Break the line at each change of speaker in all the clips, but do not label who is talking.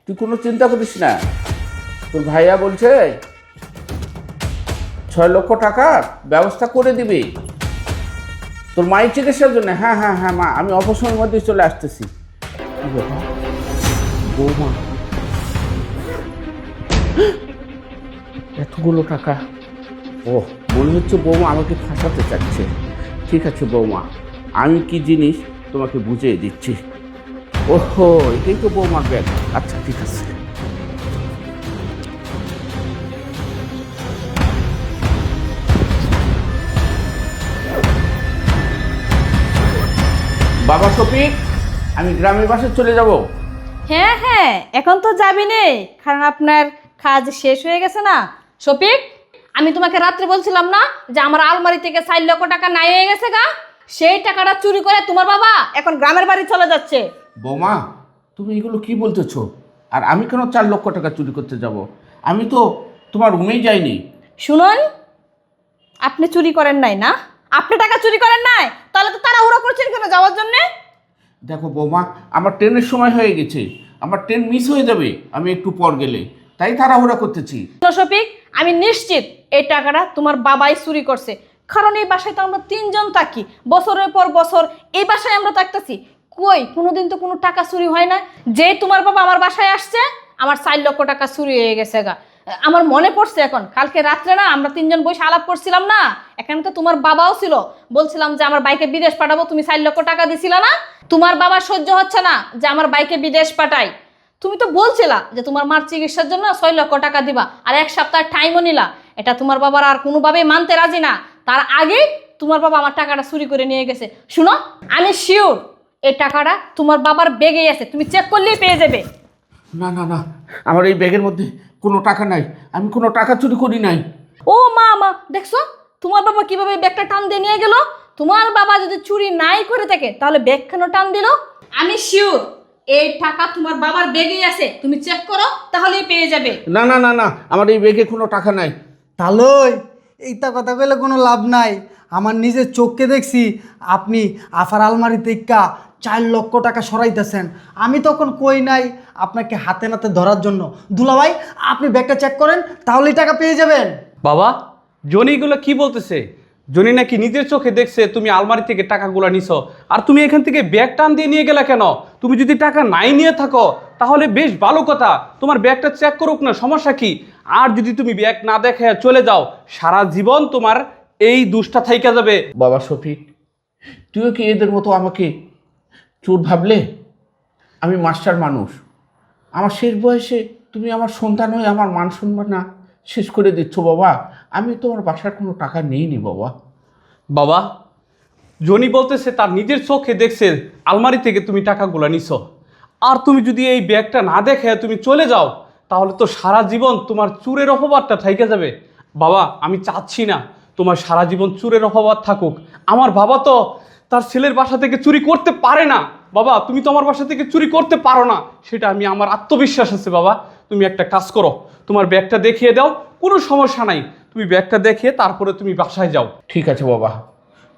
তুই কোনো চিন্তা করিস না, তোর ভাইয়া বলছে 6 লক্ষ টাকার ব্যবস্থা করে দিবি তোর মায়ের চিকিৎসার জন্য। হ্যাঁ হ্যাঁ হ্যাঁ মা, আমি অবসরের মধ্যে চলে আসতেছি। কি ব্যাপার? বৌমা, এতগুলো টাকা! ও, মনে হচ্ছে বৌমা আমাকে ফাঁসাতে চাচ্ছে। ঠিক আছে বৌমা, আমি কি জিনিস তোমাকে বুঝিয়ে দিচ্ছি। ওহো, এটাই তো বৌমার ব্যাগ। আচ্ছা ঠিক আছে। বাবা শফিক, আমি গ্রামের বাসায় চলে যাব।
হ্যাঁ হ্যাঁ, এখন তো যাবি নে, কারণ আপনার কাজ শেষ হয়ে গেছে না। শফিক, আমি তোমাকে রাত্রে বলছিলাম না যে আমার আলমারি থেকে 4 লক্ষ টাকা নাই হয়ে গেছে গা, সেই টাকাটা চুরি করে তোমার বাবা এখন গ্রামের বাড়ি চলে যাচ্ছে।
বৌমা, তুমি এগুলো কি বলতেছো? আর আমি কেন 4 লক্ষ টাকা চুরি করতে যাব? আমি তো তোমার রুমেই যাইনি।
শুনুন, আপনি চুরি করেন নাই না? আপনি টাকা চুরি করেন নাই, তাহলে তো তাড়াহুড়ো করছেন কেন যাওয়ার জন্যে?
দেখো বৌমা, আমার ট্রেনের সময় হয়ে গেছে, আমার ট্রেন মিস হয়ে যাবে আমি একটু পর গেলে, তাই তাড়াহুড়া করতেছি।
শফিক, আমি নিশ্চিত এই টাকাটা তোমার বাবাই চুরি করছে, কারণ এই বাসায় তো আমরা 3জন থাকি, বছরের পর বছর এই বাসায় আমরা থাকতেছি। কই কোনোদিন তো কোনো টাকা চুরি হয় না। যে তোমার বাবা আমার বাসায় আসছে, আমার 4 লক্ষ টাকা চুরি হয়ে গেছে গা। আমার মনে পড়ছে এখন, কালকে রাত্রে না আমরা 3জন বসে আলাপ করছিলাম না, এখানে তো তোমার বাবাও ছিল। বলছিলাম যে আমার বাইকে বিদেশ পাঠাবো, তুমি 4 লক্ষ টাকা দিছিলা না। তোমার বাবা সহ্য হচ্ছে না যে আমার বাইকে বিদেশ পাঠাই। তুমি তো বলছিলা যে তোমার মার চিকিৎসার জন্য 6 লক্ষ টাকা দিবা, আর 1 সপ্তাহ টাইমও নিলা। এটা তোমার বাবার আর কোনোভাবেই মানতে রাজি না। তার আগে তোমার বাবা আমার টাকাটা চুরি করে নিয়ে গেছে। শুনো, আমি শিওর এই টাকাটা তোমার বাবার ব্যাগেই আছে, তুমি চেক করলেই পেয়ে যাবে।
না না না, আমার এই ব্যাগের মধ্যে কোনো টাকা নাই, আমি কোনো টাকা চুরি করি নাই।
ও মা মা, দেখছো তোমার বাবা কিভাবে ব্যাগটা টান দিয়ে নিয়ে গেল? তোমার বাবা যদি চুরি নাই করে থাকে তাহলে ব্যাগ কেন টান দিল? আমি শিওর এই টাকা তোমার বাবার ব্যাগেই আছে, তুমি চেক করো তাহলেই পেয়ে যাবে।
না না না না, আমার এই ব্যাগে কোনো টাকা নাই।
তাহলে এইটা কথা কইলে কোনো লাভ নাই। আমার নিজের চোখকে দেখছি আপনি আফার আলমারি থেকে 4 লক্ষ টাকা সরাইতেছেন। আমি তখন কই নাই আপনাকে হাতে নাতে ধরার জন্য। দুলাভাই, আপনি ব্যাগটা চেক করেন, তাহলেই টাকা পেয়ে যাবেন।
বাবা, জনিগুলো কি বলতেছে? জনি নাকি নিজের চোখে দেখছে তুমি আলমারি থেকে টাকাগুলো নিছো, আর তুমি এখান থেকে ব্যাগ টান দিয়ে নিয়ে গেলা কেন? তুমি যদি টাকা নাই নিয়ে থাকো তাহলে বেশ ভালো কথা, তোমার ব্যাগটা চেক করুক না, সমস্যা কি? আর যদি তুমি ব্যাগ না দেখে চলে যাও, সারা জীবন তোমার এই দুষ্টা থাইকা যাবে।
বাবা শফিক, তুইও কি এদের মতো আমাকে চোর ভাবলে? আমি মাস্টার মানুষ, আমার শেষ বয়সে তুমি আমার সন্তান হয়ে আমার মান সম্মান না শেষ করে দিচ্ছ বাবা। আমি তোমার বাসার কোনো টাকা নিইনি বাবা।
বাবা, জনি বলতেছে তার নিজের চোখে দেখছে আলমারি থেকে তুমি টাকাগুলো নিছো, আর তুমি যদি এই ব্যাগটা না দেখে তুমি চলে যাও তাহলে তো সারা জীবন তোমার চুরের অপবাদটা থাইকে যাবে। বাবা, আমি চাচ্ছি না তোমার সারা জীবন চুরের অপবাদ থাকুক। আমার বাবা তো তার ছেলের বাসা থেকে চুরি করতে পারে না। বাবা, তুমি তো আমার বাসা থেকে চুরি করতে পারো না, সেটা আমি আমার আত্মবিশ্বাস আছে। বাবা, তুমি একটা কাজ করো, তোমার ব্যাগটা দেখিয়ে দাও, কোনো সমস্যা নাই, তুমি ব্যাগটা দেখিয়ে তারপরে তুমি বাসায় যাও।
ঠিক আছে বাবা,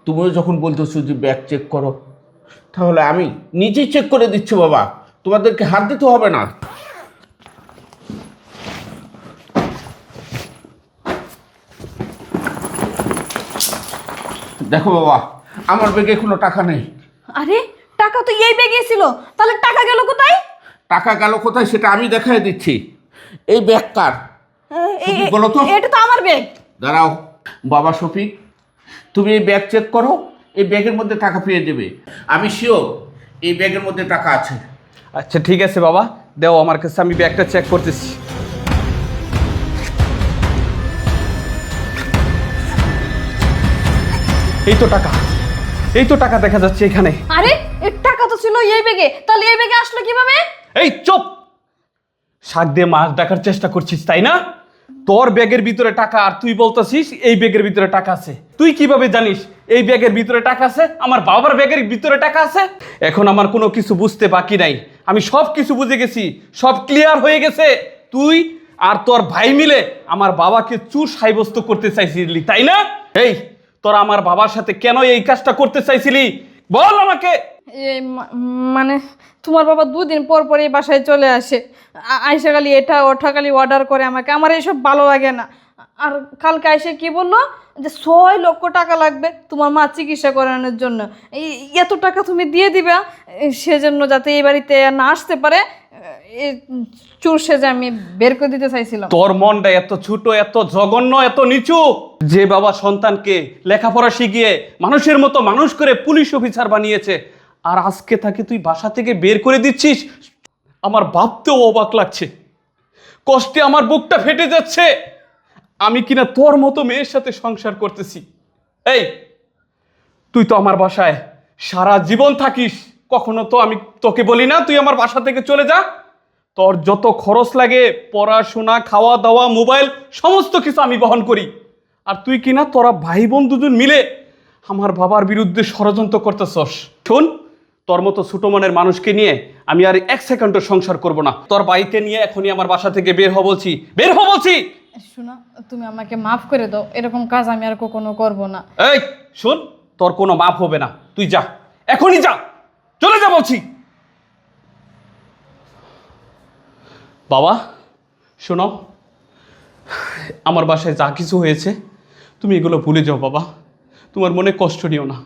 তুমিও যখন বলতেছো যে ব্যাগ চেক করো, তাহলে আমি নিজেই চেক করে দিচ্ছি বাবা, তোমাদেরকে হাত দিতে হবে না। দেখো বাবা, আমার ব্যাগে কোনো টাকা নেই।
আরে, টাকা তো এই ব্যাগে ছিল, তাহলে টাকা গেল কোথায়?
টাকা গেল কোথায় সেটা আমি দেখাই দিচ্ছি। এই ব্যাগ কার? শফিক, বলো তো।
এটা তো আমার ব্যাগ।
দাঁড়াও বাবা শফিক, তুমি এই ব্যাগ চেক করো, এই ব্যাগের মধ্যে টাকা পেয়ে যাবে। আমি শিওর এই ব্যাগের মধ্যে টাকা আছে।
আচ্ছা ঠিক আছে বাবা, দেও আমার কাছে, আমি ব্যাগটা চেক করতেছি। এই তো টাকা, এই তো টাকা দেখা যাচ্ছে এখানে।
আরে, এই টাকা তো ছিল এই ব্যাগে, তাহলে এই ব্যাগে আসলো কিভাবে?
এই চুপ! শাক দিয়ে মাছ ডাকার চেষ্টা করছিস তাই না? তোর ব্যাগের ভিতরে টাকা, আর তুই বলতেছিস এই ব্যাগের ভিতরে টাকা আছে। তুই কিভাবে জানিস এই ব্যাগের ভিতরে টাকা আছে? আমার বাবার ব্যাগের ভিতরে টাকা আছে? এখন আমার কোনো কিছু বুঝতে বাকি নাই, আমি সব কিছু বুঝে গেছি, সব ক্লিয়ার হয়ে গেছে। তুই আর তোর ভাই মিলে আমার বাবাকে চুর সাব্যস্ত করতে চাইছিলি তাই না? এই, তোরা আমার বাবার সাথে কেন এই কাজটা করতে চাইছিলি? বল আমাকে।
মানে তোমার বাবা দুদিন পর পর এই বাসায় চলে আসে, আইসা খালি এটা ওঠা খালি অর্ডার করে আমাকে, আমার এইসব ভালো লাগে না। আর কালকে আইসে কি বললো যে 6 লক্ষ টাকা লাগবে তোমার মা চিকিৎসা করানোর জন্য, এত টাকা তুমি দিয়ে দিবা সেজন্য যাতে এই বাড়িতে না আসতে পারে। চুর সেজে আমি বের করে দিতে চাইছিলাম।
তোর মনটা এত ছোট, এত জঘন্য, এত নিচু, যে বাবা সন্তানকে লেখাপড়া শিখিয়ে মানুষের মতো মানুষ করে পুলিশ অফিসার বানিয়েছে, আর আজকে তাকে তুই বাসা থেকে বের করে দিচ্ছিস। আমার ভাবতেও অবাক লাগছে, কষ্টে আমার বুকটা ফেটে যাচ্ছে। আমি কিনা তোর মতো মেয়ের সাথে সংসার করতেছি। এই, তুই তো আমার বাসায় সারা জীবন থাকিস, কখনো তো আমি তোকে বলি না তুই আমার বাসা থেকে চলে যা। তোর যত খরচ লাগে, পড়াশোনা, খাওয়া দাওয়া, মোবাইল, সমস্ত কিছু আমি বহন করি। আর তুই কিনা তোরা ভাই বোন দুজন মিলে আমার বাবার বিরুদ্ধে ষড়যন্ত্র করতেছস। শোন, তোর মতো ছোট মনের মানুষকে নিয়ে আমি আর 1 সেকেন্ডও সংসার করব না। তোর বাইকে নিয়ে এখনই আমার বাসা থেকে বের হ বলছি, বের হ বলছি।
শোনো, তুমি আমাকে মাফ করে দাও, এরকম কাজ আমি আর কখনো করব না।
এই শোন, তোর কোনো মাপ হবে না, তুই যা, এখনই যা, চলে যা বলছি। বাবা শোনো, আমার বাসায় যা কিছু হয়েছে তুমি এগুলো ভুলে যাও বাবা, তোমার মনে কষ্ট নিও না।